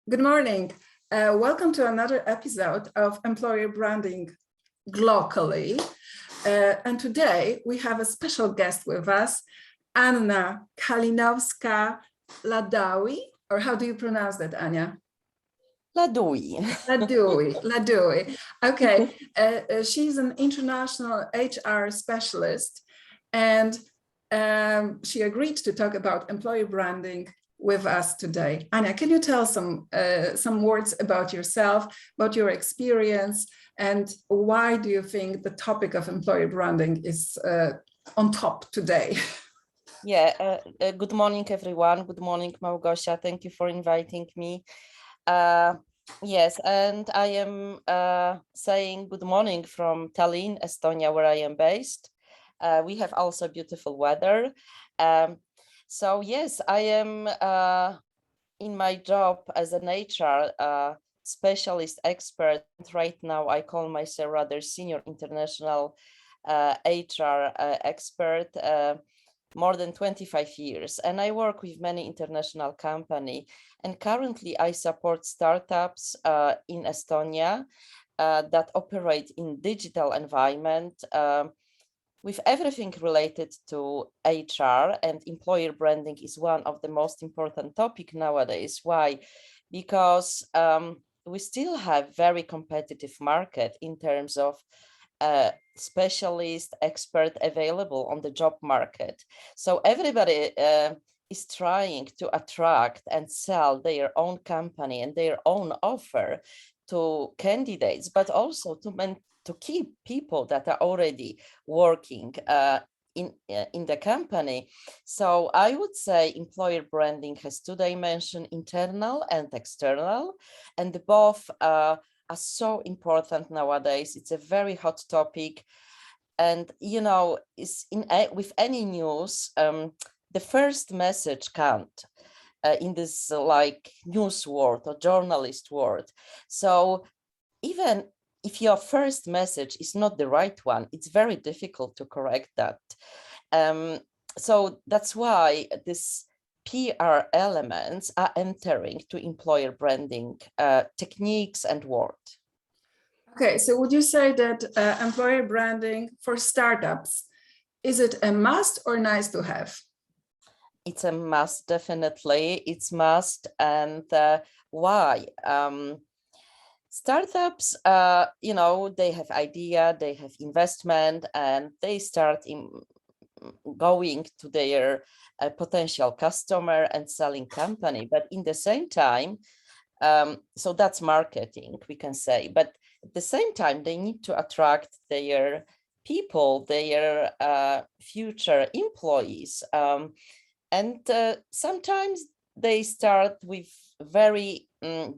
Good morning. Welcome to another episode of Employer Branding Glocally. And today we have a special guest with us, Anna Kalinowska-Ladoui, or how do you pronounce that, Anya? Ladoui. Ladoui. Okay, she's an international HR specialist, and she agreed to talk about employer branding with us today. Anya, can you tell some words about yourself, about your experience, and why do you think the topic of employer branding is on top today? Yeah, good morning, everyone. Good morning, Małgosia. Thank you for inviting me. Yes, and I am saying good morning from Tallinn, Estonia, where I am based. We have also beautiful weather. So yes, I am in my job as an HR specialist expert. Right now, I call myself rather senior international HR expert, more than 25 years. And I work with many international companies. And currently, I support startups in Estonia that operate in digital environment, with everything related to HR, and employer branding is one of the most important topic nowadays. Why? Because we still have very competitive market in terms of specialist expert available on the job market. So everybody is trying to attract and sell their own company and their own offer to candidates, but also to keep people that are already working in the company. So I would say employer branding has two dimensions, internal and external, and both are so important nowadays. It's a very hot topic. And, you know, with any news, the first message count in this like news world or journalist world. So even if your first message is not the right one, it's very difficult to correct that. So that's why this PR elements are entering to employer branding techniques and word. Okay, so would you say that employer branding for startups, is it a must or nice to have? It's a must, definitely. It's must. And why? Startups, you know, they have idea, they have investment, and they start going to their potential customer and selling company. But in the same time, so that's marketing, we can say. But at the same time, they need to attract their people, their future employees. And sometimes they start with very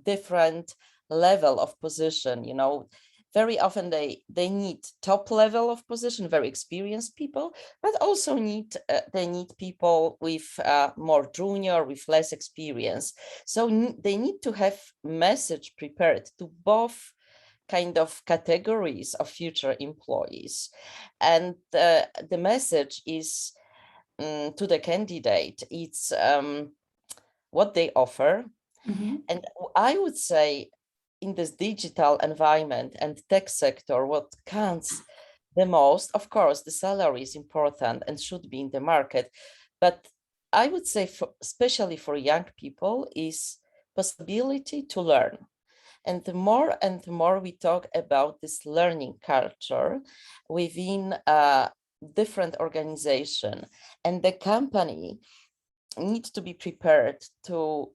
different level of position. You know, very often they need top level of position, very experienced people, but also they need people with more junior, with less experience. So they need to have message prepared to both kind of categories of future employees. And the message is to the candidate, it's what they offer. Mm-hmm. And I would say in this digital environment and tech sector, what counts the most, of course, the salary is important and should be in the market. But I would say, especially for young people, is possibility to learn. And the more we talk about this learning culture within different organization, and the company needs to be prepared to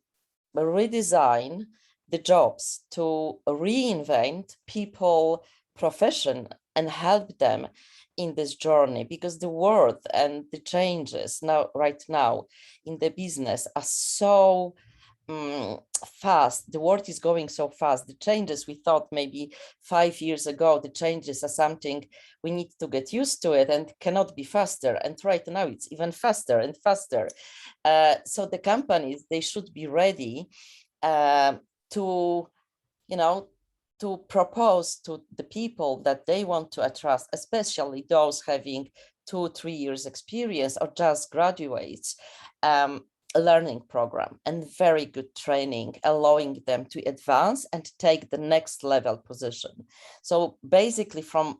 redesign the jobs, to reinvent people profession and help them in this journey, because the world and the changes right now in the business are so fast. The world is going so fast. The changes we thought maybe 5 years ago, the changes are something we need to get used to it and cannot be faster. And right now it's even faster and faster. So the companies, they should be ready to, you know, to propose to the people that they want to attract, especially those having 2-3 years experience or just graduates, learning program and very good training, allowing them to advance and take the next level position. So basically, from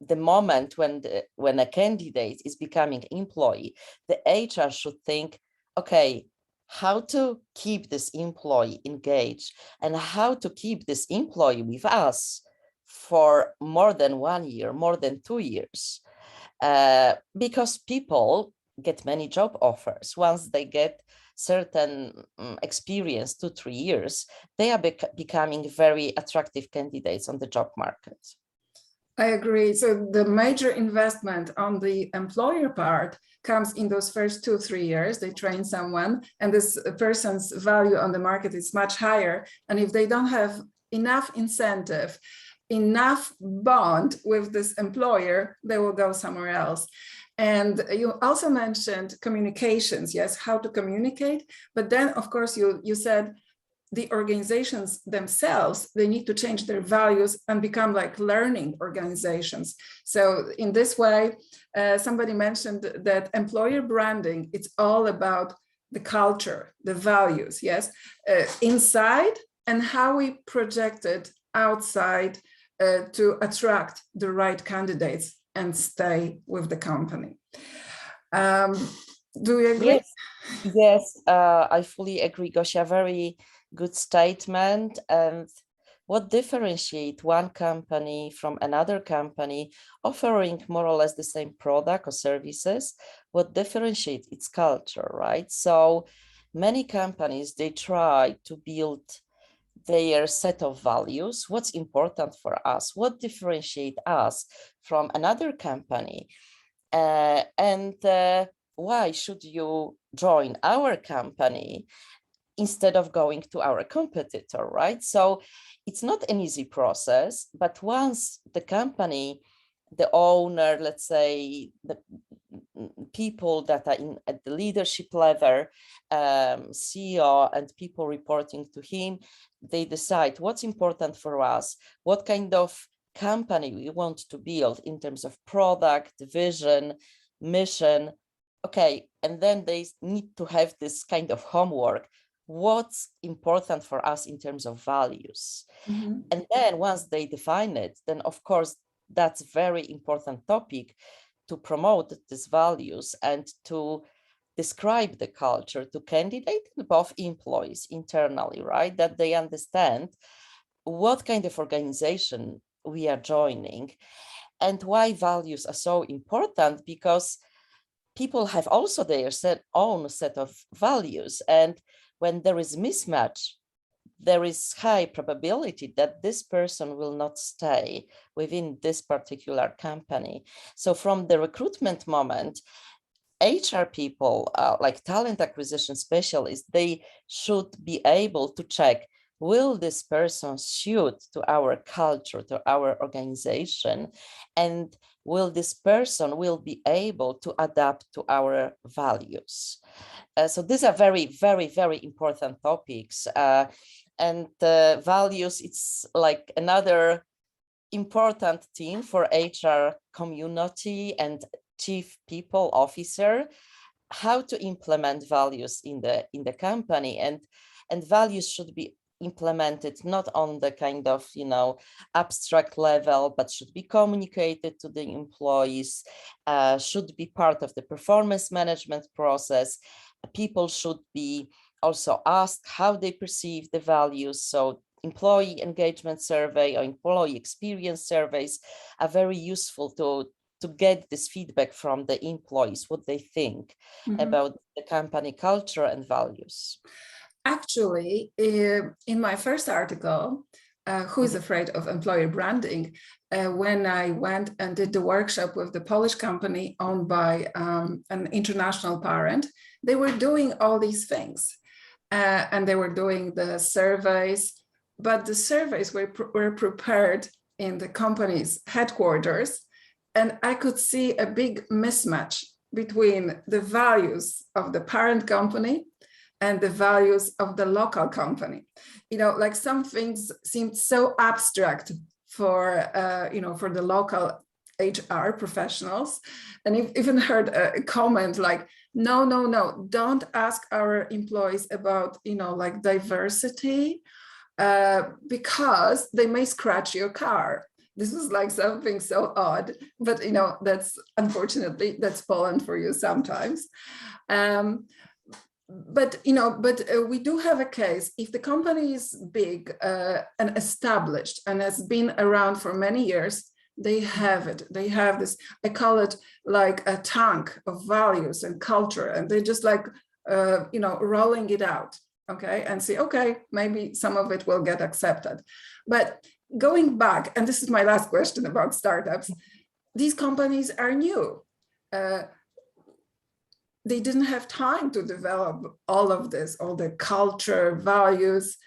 the moment when a candidate is becoming employee, the HR should think, okay, how to keep this employee engaged and how to keep this employee with us for more than 1 year, more than 2 years, because people get many job offers. Once they get certain experience, 2-3 years, they are becoming very attractive candidates on the job market. I agree. So the major investment on the employer part comes in those first 2-3 years. They train someone and this person's value on the market is much higher. And if they don't have enough incentive, enough bond with this employer, they will go somewhere else. And you also mentioned communications, yes, how to communicate. But then, of course, you said the organizations themselves, they need to change their values and become like learning organizations. So in this way, somebody mentioned that employer branding, it's all about the culture, the values, yes, inside and how we project it outside to attract the right candidates and stay with the company. Do you agree? Yes, I fully agree, Gosia. Very good statement. And what differentiates one company from another company offering more or less the same product or services? What differentiates its culture, right? So many companies, they try to build their set of values, what's important for us, what differentiates us from another company, and why should you join our company instead of going to our competitor, right? So it's not an easy process, but once the company, the owner, let's say the people that are at the leadership level, CEO and people reporting to him, they decide what's important for us, what kind of company we want to build in terms of product, vision, mission. Okay, and then they need to have this kind of homework. What's important for us in terms of values? Mm-hmm. And then once they define it, then of course, that's a very important topic to promote these values and to describe the culture to candidates and both employees internally, right? That they understand what kind of organization we are joining and why values are so important, because people have also their own set of values. And when there is mismatch, there is high probability that this person will not stay within this particular company. So from the recruitment moment, HR people, like talent acquisition specialists, they should be able to check, will this person suit to our culture, to our organization? And will this person will be able to adapt to our values? So these are very, very, very important topics. And values, it's like another important theme for HR community and chief people officer, how to implement values in the company, and values should be implemented not on the kind of abstract level, but should be communicated to the employees, should be part of the performance management process. People should be also asked how they perceive the values. So employee engagement survey or employee experience surveys are very useful to get this feedback from the employees, what they think about the company culture and values. Actually, in my first article, Who is Afraid of Employer Branding, when I went and did the workshop with the Polish company owned by an international parent, they were doing all these things. And they were doing the surveys, but the surveys were prepared in the company's headquarters. And I could see a big mismatch between the values of the parent company and the values of the local company. Like some things seemed so abstract for the local HR professionals. And I've even heard a comment like, No. Don't ask our employees about, like diversity, because they may scratch your car. This is like something so odd, but that's unfortunately, that's Poland for you sometimes. But we do have a case. If the company is big and established and has been around for many years, they have it. They have this, I call it like a tank of values and culture, and they just like, rolling it out, okay, and see, okay, maybe some of it will get accepted. But going back, and this is my last question about startups, these companies are new. They didn't have time to develop all of this, all the culture, values,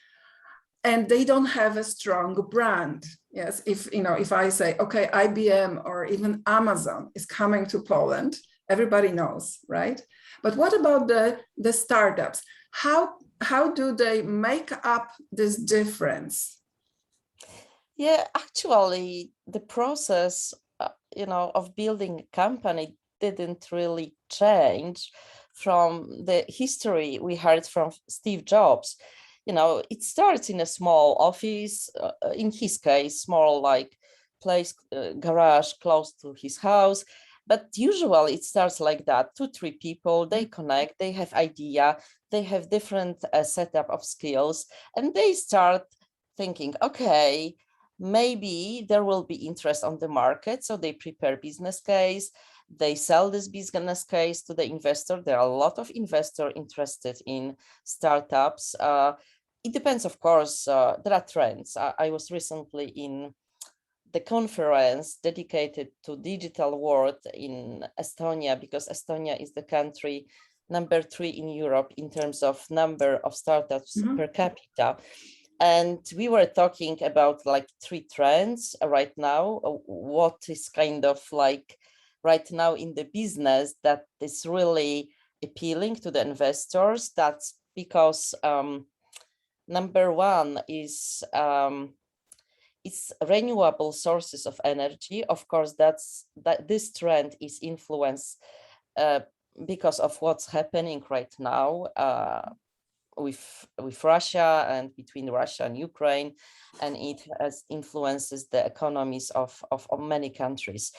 and they don't have a strong brand. Yes, if I say, okay, IBM or even Amazon is coming to Poland, everybody knows, right? But what about the startups? How do they make up this difference? Yeah, actually, the process, of building a company didn't really change from the history we heard from Steve Jobs. It starts in a small office, in his case, small like place, garage close to his house. But usually it starts like that, 2-3 people, they connect, they have idea, they have different setup of skills, and they start thinking, okay, maybe there will be interest on the market. So they prepare business case, they sell this business case to the investor. There are a lot of investors interested in startups. It depends, of course, there are trends. I was recently in the conference dedicated to digital world in Estonia, because Estonia is the country number 3 in Europe in terms of number of startups per capita. And we were talking about like 3 trends right now. What is kind of like right now in the business that is really appealing to the investors? That's because number 1 is it's renewable sources of energy. Of course, this trend is influenced because of what's happening right now with Russia and between Russia and Ukraine, and it has influences the economies of many countries.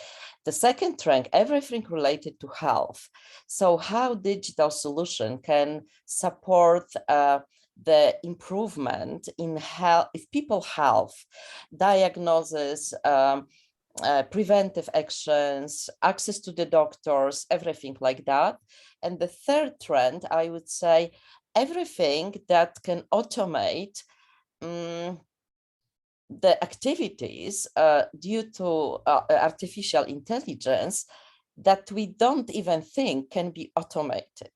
The second trend, everything related to health. So how digital solution can support the improvement in health, if people health, diagnosis, preventive actions, access to the doctors, everything like that. And the third trend, I would say, everything that can automate the activities due to artificial intelligence that we don't even think can be automated.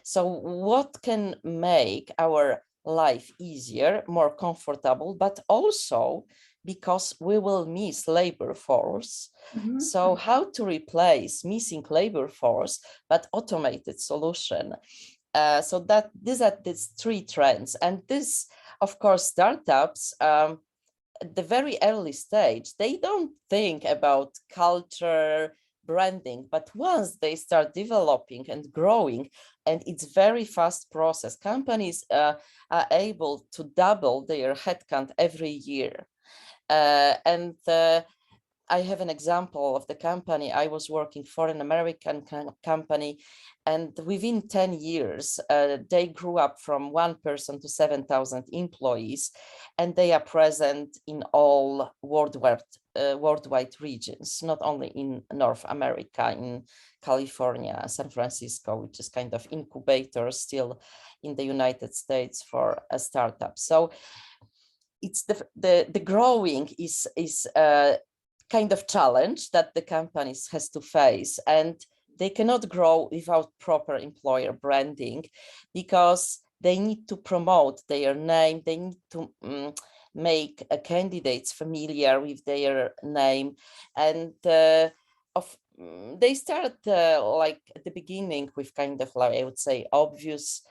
So what can make our life easier, more comfortable, but also because we will miss labor force. So how to replace missing labor force, but automated solution. So that these are these 3 trends. And this, of course, startups, at the very early stage, they don't think about culture, branding, but once they start developing and growing, and it's very fast process, companies are able to double their headcount every year. I have an example of the company I was working for, an American company, and within 10 years, they grew up from 1 person to 7,000 employees, and they are present in all worldwide regions, not only in North America, in California, San Francisco, which is kind of incubator still in the United States for a startup. So it's the growing is kind of challenge that the companies has to face, and they cannot grow without proper employer branding, because they need to promote their name, they need to make candidates familiar with their name, and they start like at the beginning with kind of like, I would say, obvious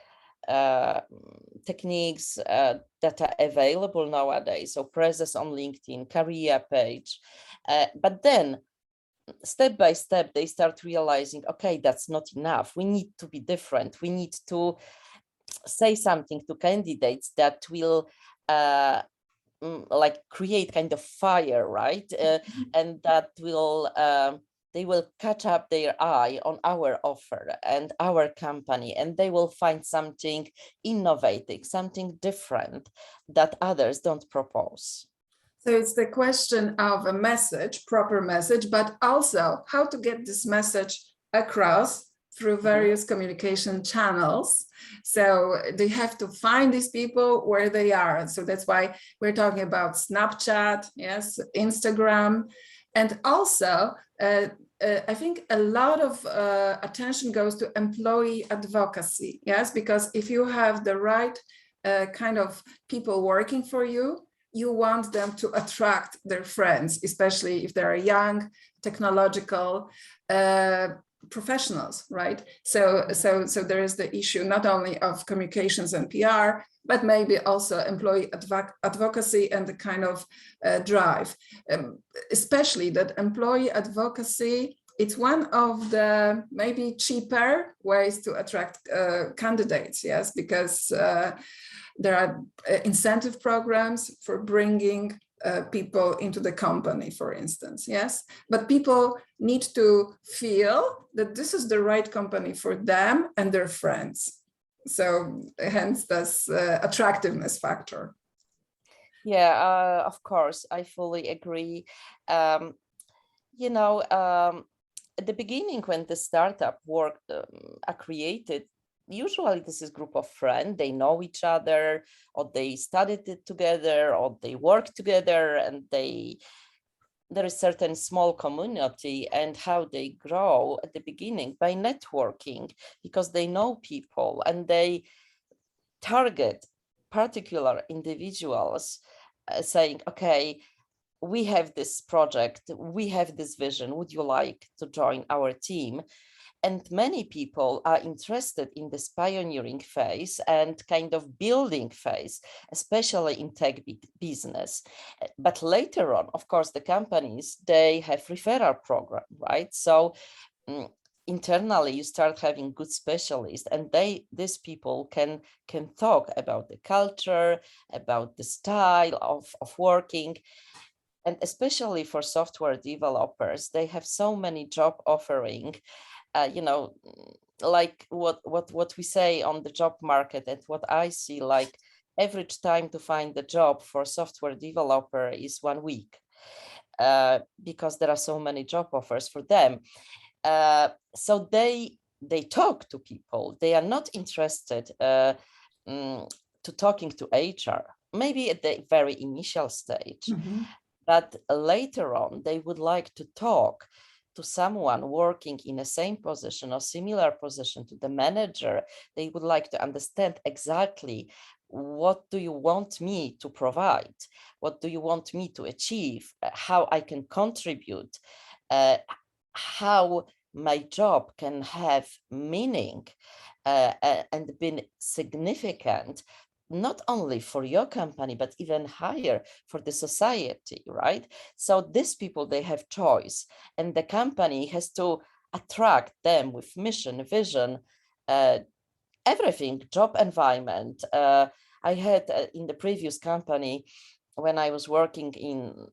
techniques that are available nowadays. So presence on LinkedIn, career page, but then step by step, they start realizing, okay, that's not enough. We need to be different. We need to say something to candidates that will like create kind of fire, right? And that will they will catch up their eye on our offer and our company, and they will find something innovative, something different that others don't propose. So it's the question of a message, proper message, but also how to get this message across through various communication channels. So they have to find these people where they are. So that's why we're talking about Snapchat, yes, Instagram, and also I think a lot of attention goes to employee advocacy, yes, because if you have the right kind of people working for you, you want them to attract their friends, especially if they're young, technological professionals, right? So there is the issue not only of communications and PR, but maybe also employee advocacy and the kind of drive, especially that employee advocacy. It's one of the maybe cheaper ways to attract candidates, yes, because there are incentive programs for bringing people into the company, for instance, yes? But people need to feel that this is the right company for them and their friends. So hence this attractiveness factor. Yeah, of course, I fully agree. You know, at the beginning when the startup work are created, usually this is group of friends, they know each other, or they studied it together, or they work together, and there is certain small community, and how they grow at the beginning by networking, because they know people and they target particular individuals, saying, okay, we have this project, we have this vision, would you like to join our team? And many people are interested in this pioneering phase and kind of building phase, especially in tech business. But later on, of course, the companies, they have referral program, right? So internally, you start having good specialists, and these people can talk about the culture, about the style of working. And especially for software developers, they have so many job offering. You know, like what we say on the job market, and what I see, like average time to find the job for software developer is 1 week, because there are so many job offers for them. So they talk to people. They are not interested to talking to HR, maybe at the very initial stage. But later on, they would like to talk to someone working in the same position or similar position to the manager. They would like to understand exactly, what do you want me to provide? What do you want me to achieve? How I can contribute? How my job can have meaning and been significant, not only for your company, but even higher for the society, right? So these people, they have choice, and the company has to attract them with mission, vision, everything, job environment. I had in the previous company, when I was working in,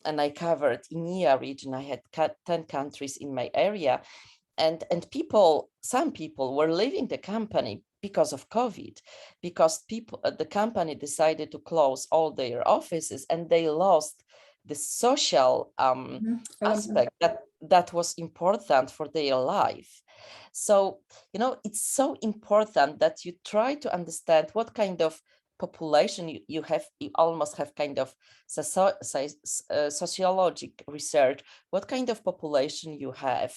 and I covered EMEA region, I had 10 countries in my area, and people, some people were leaving the company because of COVID, because the company decided to close all their offices, and they lost the social aspect that was important for their life. So, you know, it's so important that you try to understand what kind of population you have. You almost have kind of sociologic research, what kind of population you have,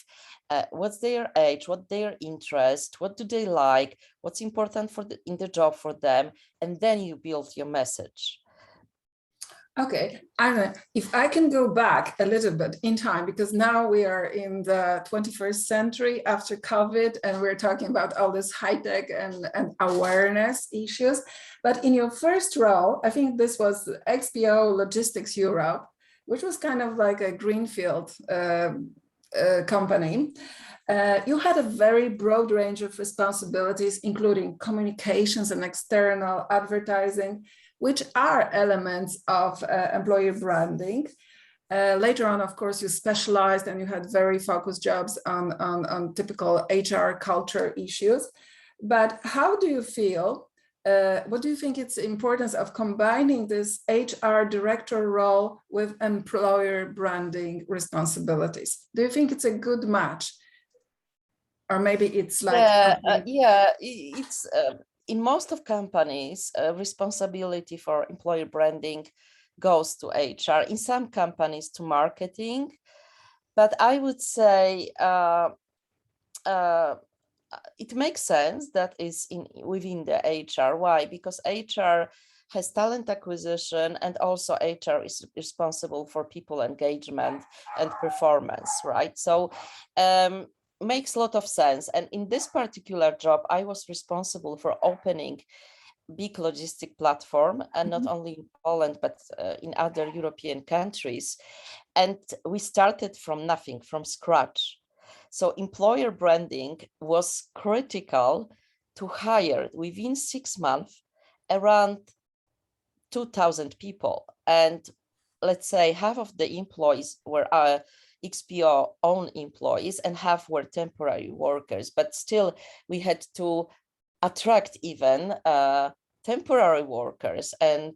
what's their age, what their interest, what do they like, what's important in the job for them, and then you build your message. Okay, Anna, if I can go back a little bit in time, because now we are in the 21st century after COVID, and we're talking about all this high tech and awareness issues. But in your first role, I think this was XPO Logistics Europe, which was kind of like a greenfield company. You had a very broad range of responsibilities, including communications and external advertising, which are elements of employer branding. Later on, of course, you specialized and you had very focused jobs on typical HR culture issues. But how do you feel, what do you think it's the importance of combining this HR director role with employer branding responsibilities? Do you think it's a good match? Or maybe it's like it's in most of companies, responsibility for employer branding goes to HR. In some companies to marketing, but I would say it makes sense that is within the HR. Why? Because HR has talent acquisition, and also HR is responsible for people engagement and performance, right? So makes a lot of sense. And in this particular job, I was responsible for opening big logistic platform, and not only in Poland, but in other European countries. And we started from nothing, from scratch. So employer branding was critical to hire within 6 months around 2,000 people. And let's say half of the employees were XPO own employees and half were temporary workers, but still we had to attract even temporary workers, and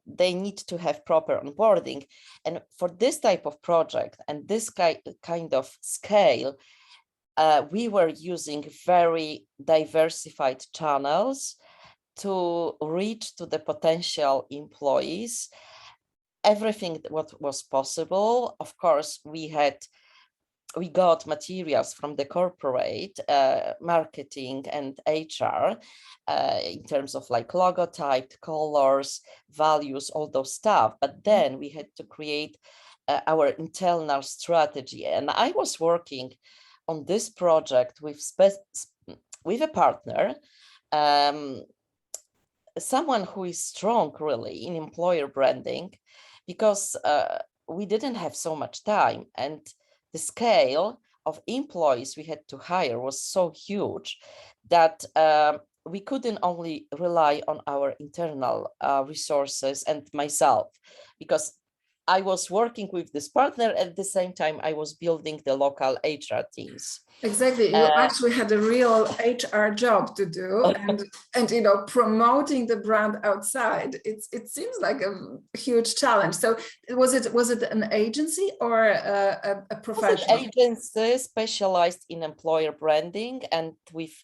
they need to have proper onboarding. And for this type of project and this kind of scale, we were using very diversified channels to reach to the potential employees, everything what was possible. Of course, we got materials from the corporate marketing and HR in terms of like logotype, colors, values, all those stuff. But then we had to create our internal strategy. And I was working on this project with a partner, someone who is strong really in employer branding, because we didn't have so much time, and the scale of employees we had to hire was so huge that we couldn't only rely on our internal resources and myself, because I was working with this partner at the same time I was building the local HR teams. Exactly, you actually had a real HR job to do, and you know, promoting the brand outside. It seems like a huge challenge. So was it an agency or a professional? It was an agency specialized in employer branding and with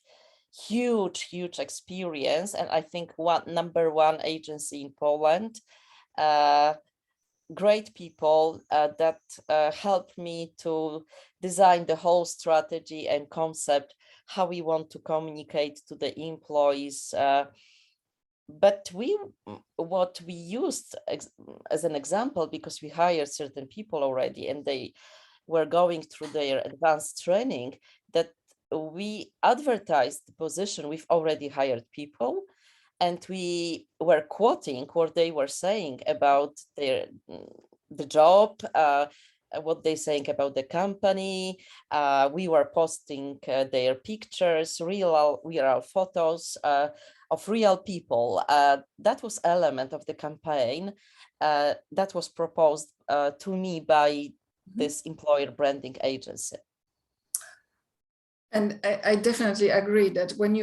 huge experience, and I think number one agency in Poland. Great people that helped me to design the whole strategy and concept, how we want to communicate to the employees. But what we used as an example, because we hired certain people already and they were going through their advanced training, that we advertised the position with already hired people. And we were quoting what they were saying about the job, what they're saying about the company. We were posting their pictures, real photos of real people. That was element of the campaign that was proposed to me by this employer branding agency. And I definitely agree that when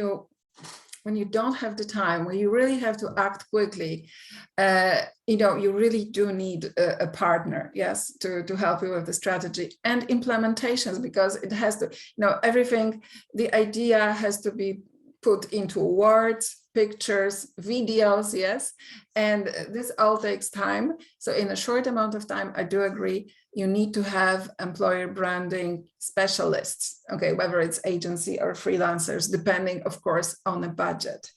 you don't have the time, when you really have to act quickly, you know, you really do need a partner, yes, to help you with the strategy and implementations, because it has to, you know, everything, the idea has to be put into words, pictures, videos, yes, and this all takes time. So in a short amount of time, I do agree, you need to have employer branding specialists, okay, whether it's agency or freelancers, depending, of course, on the budget.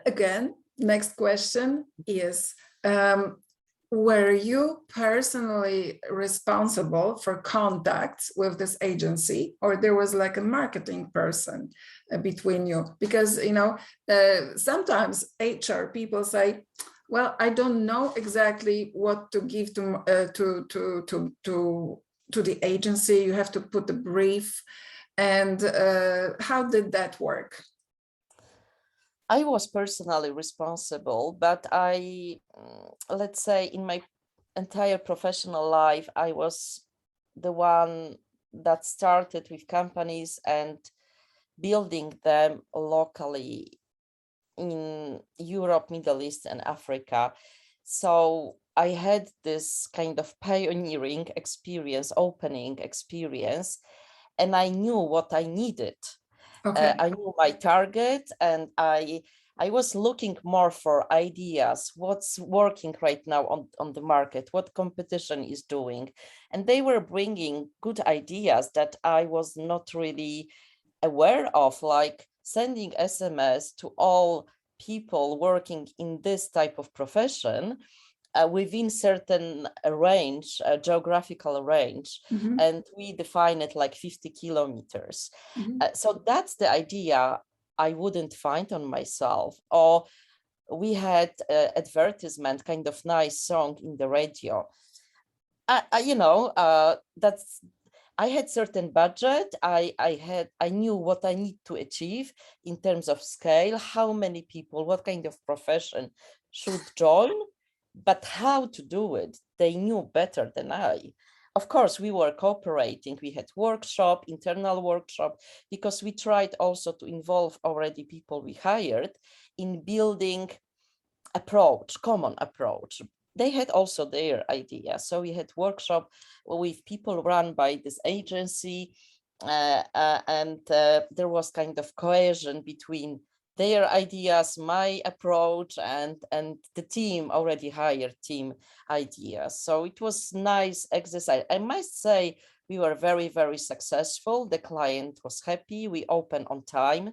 Again, next question is, were you personally responsible for contacts with this agency, or there was like a marketing person between you? Because, you know, sometimes HR people say, Well, I don't know exactly what to give to the agency. You have to put the brief. And how did that work? I was personally responsible, but let's say in my entire professional life, I was the one that started with companies and building them locally in Europe, Middle East, and Africa. So I had this kind of pioneering experience, opening experience, and I knew what I needed. Okay. I knew my target, and I was looking more for ideas, what's working right now on the market, what competition is doing. And they were bringing good ideas that I was not really aware of, like sending SMS to all people working in this type of profession within certain range, geographical range, Mm-hmm. and we define it like 50 kilometers. Mm-hmm. So that's the idea I wouldn't find on myself. Or we had advertisement, kind of nice song in the radio. That's I had certain budget. I knew what I need to achieve in terms of scale, how many people, what kind of profession should join, but how to do it, they knew better than I. Of course, we were cooperating. We had workshop, internal workshop, because we tried also to involve already people we hired in building approach, common approach. They had also their idea. So we had workshop with people run by this agency, and there was kind of cohesion between their ideas, my approach, and the team, already hired team ideas. So it was nice exercise. I must say we were very, very successful. The client was happy. We opened on time.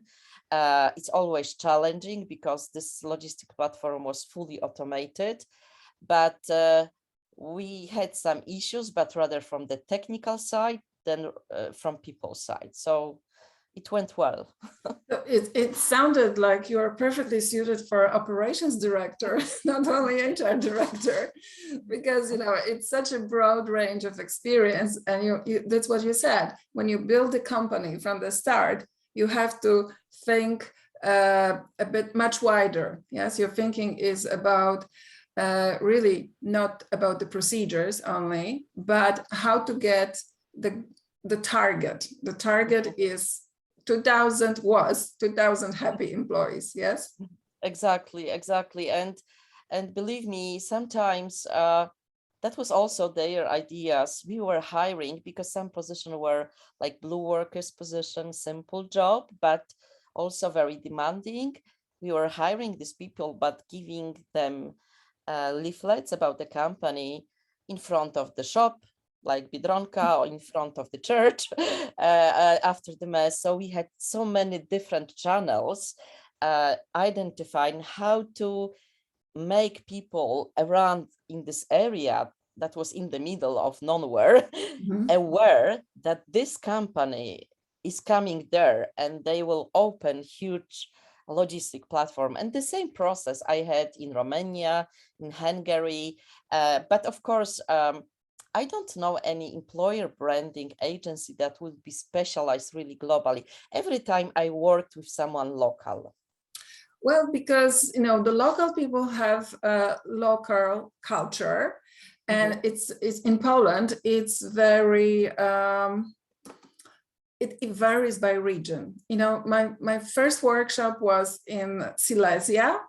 It's always challenging because this logistic platform was fully automated, but we had some issues, but rather from the technical side than from people's side. So it went well. It sounded like you're perfectly suited for operations director, not only HR director, because it's such a broad range of experience. And that's what you said. When you build a company from the start, you have to think a bit much wider. Yes, your thinking is about really not about the procedures only, but how to get the target. The target is 2,000 happy employees. Yes, exactly. And believe me, sometimes that was also their ideas. We were hiring because some positions were like blue workers position, simple job, but also very demanding. We were hiring these people, but giving them leaflets about the company in front of the shop, like Biedronka, or in front of the church after the mass. So we had so many different channels identifying how to make people around in this area that was in the middle of nowhere aware that this company is coming there and they will open huge logistic platform. And the same process I had in Romania, in Hungary, but of course I don't know any employer branding agency that would be specialized really globally. Every time I worked with someone local. Well, because the local people have a local culture, and it's in Poland. It's very it varies by region. My first workshop was in Silesia,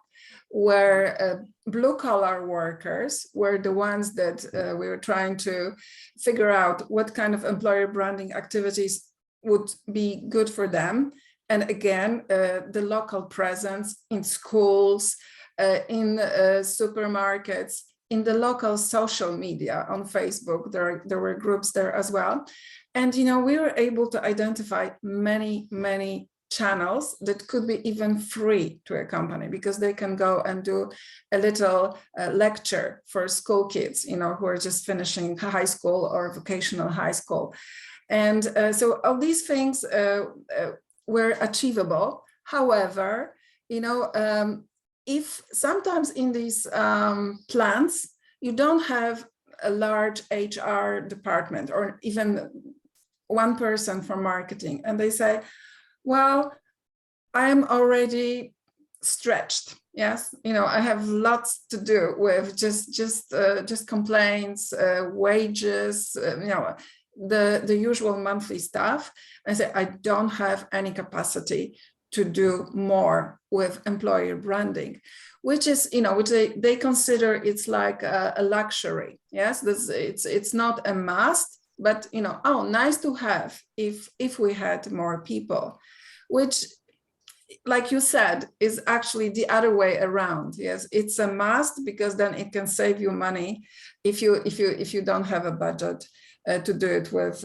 where blue collar workers were the ones that we were trying to figure out what kind of employer branding activities would be good for them. And again, the local presence in schools, in supermarkets, in the local social media on Facebook. There were groups there as well. And we were able to identify many channels that could be even free to a company, because they can go and do a little lecture for school kids, who are just finishing high school or vocational high school. And so all these things were achievable. However, if sometimes in these plans, you don't have a large HR department or even one person for marketing, and they say, well, I'm already stretched. Yes, I have lots to do with just complaints, wages, the usual monthly stuff. I say I don't have any capacity to do more with employer branding, which is, which they consider it's like a luxury. Yes, it's not a must, but oh, nice to have if we had more people, which, like you said, is actually the other way around. Yes, it's a must because then it can save you money if you don't have a budget to do it with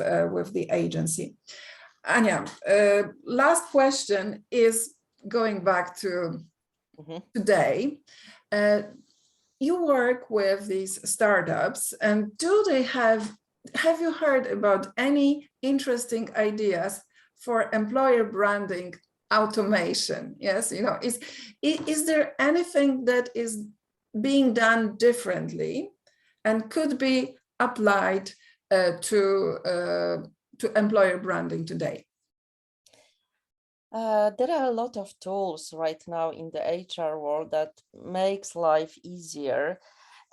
the agency. Anya, last question is going back to today. You work with these startups, and do they have you heard about any interesting ideas for employer branding automation? Yes, is there anything that is being done differently and could be applied to employer branding today? There are a lot of tools right now in the HR world that makes life easier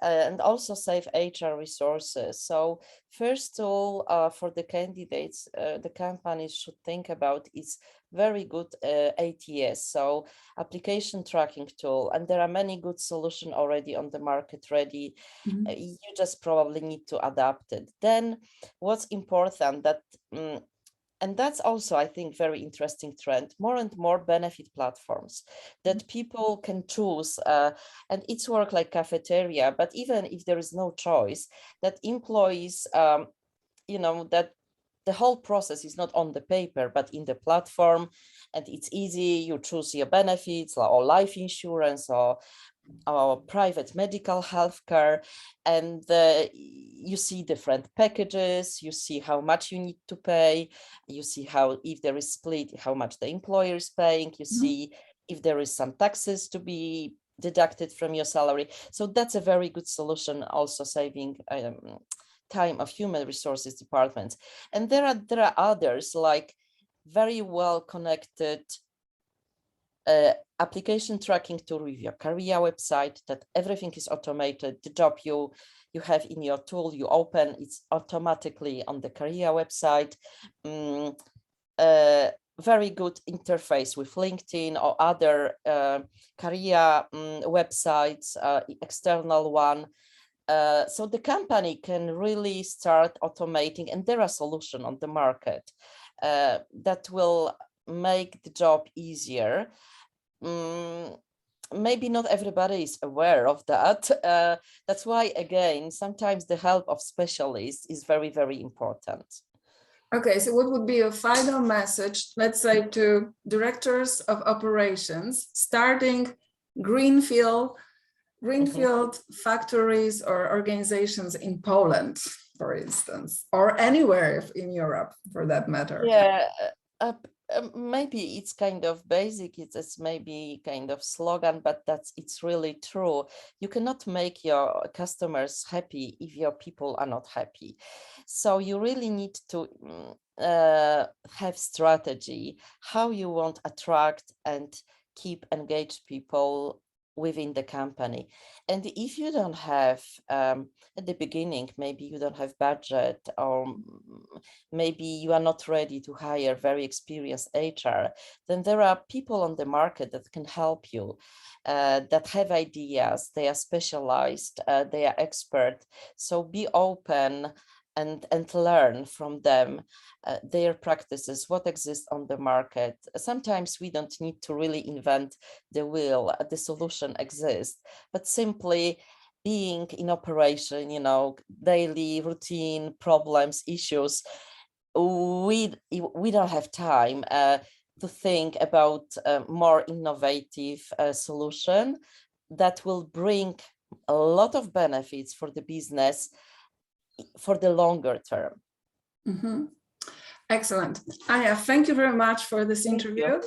and also save HR resources. So first tool for the candidates, the companies should think about is very good ATS, so application tracking tool. And there are many good solutions already on the market ready. You just probably need to adapt it. Then what's important that and that's also, I think, very interesting trend, more and more benefit platforms that people can choose, and it's work like cafeteria, but even if there is no choice, that employees, that the whole process is not on the paper, but in the platform, and it's easy, you choose your benefits or life insurance or private medical health care, and you see different packages, you see how much you need to pay, you see how, if there is split, how much the employer is paying, you see if there is some taxes to be deducted from your salary. So that's a very good solution, also saving time of human resources departments. And there are others, like very well connected application tracking tool with your career website, that everything is automated. The job you have in your tool, you open, it's automatically on the career website. Very good interface with LinkedIn or other career websites, external one. So the company can really start automating, and there are solutions on the market that will make the job easier. Maybe not everybody is aware of that. That's why, again, sometimes the help of specialists is very, very important. Okay, so what would be a final message, let's say, to directors of operations starting greenfield factories or organizations in Poland, for instance, or anywhere in Europe, for that matter? Yeah. Maybe it's kind of basic, it's maybe kind of slogan, but it's really true. You cannot make your customers happy if your people are not happy. So you really need to have strategy, how you want to attract and keep engaged people within the company. And if you don't have at the beginning, maybe you don't have budget, or maybe you are not ready to hire very experienced HR, then there are people on the market that can help you, that have ideas, they are specialized, they are expert. So be open and learn from them, their practices, what exists on the market. Sometimes we don't need to really invent the wheel, the solution exists, but simply being in operation, daily routine problems, issues, we don't have time to think about a more innovative solution that will bring a lot of benefits for the business for the longer term. Excellent. Anya, thank you very much for this interview.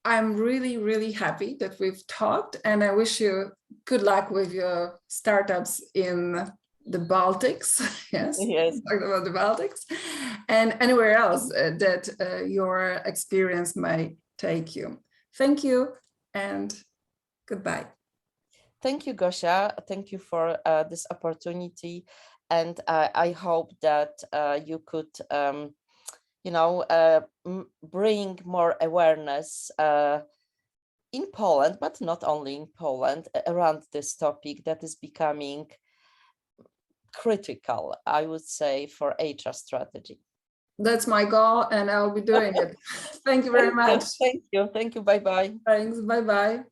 I'm really, really happy that we've talked, and I wish you good luck with your startups in the Baltics. Yes, Yes. talk about the Baltics, and anywhere else that your experience may take you. Thank you, and goodbye. Thank you, Gosia. Thank you for this opportunity. And I hope that you could, bring more awareness in Poland, but not only in Poland, around this topic that is becoming critical, I would say, for HR strategy. That's my goal, and I'll be doing it. Thank you very much. Thank you. Thank you. Bye-bye. Thanks. Bye-bye.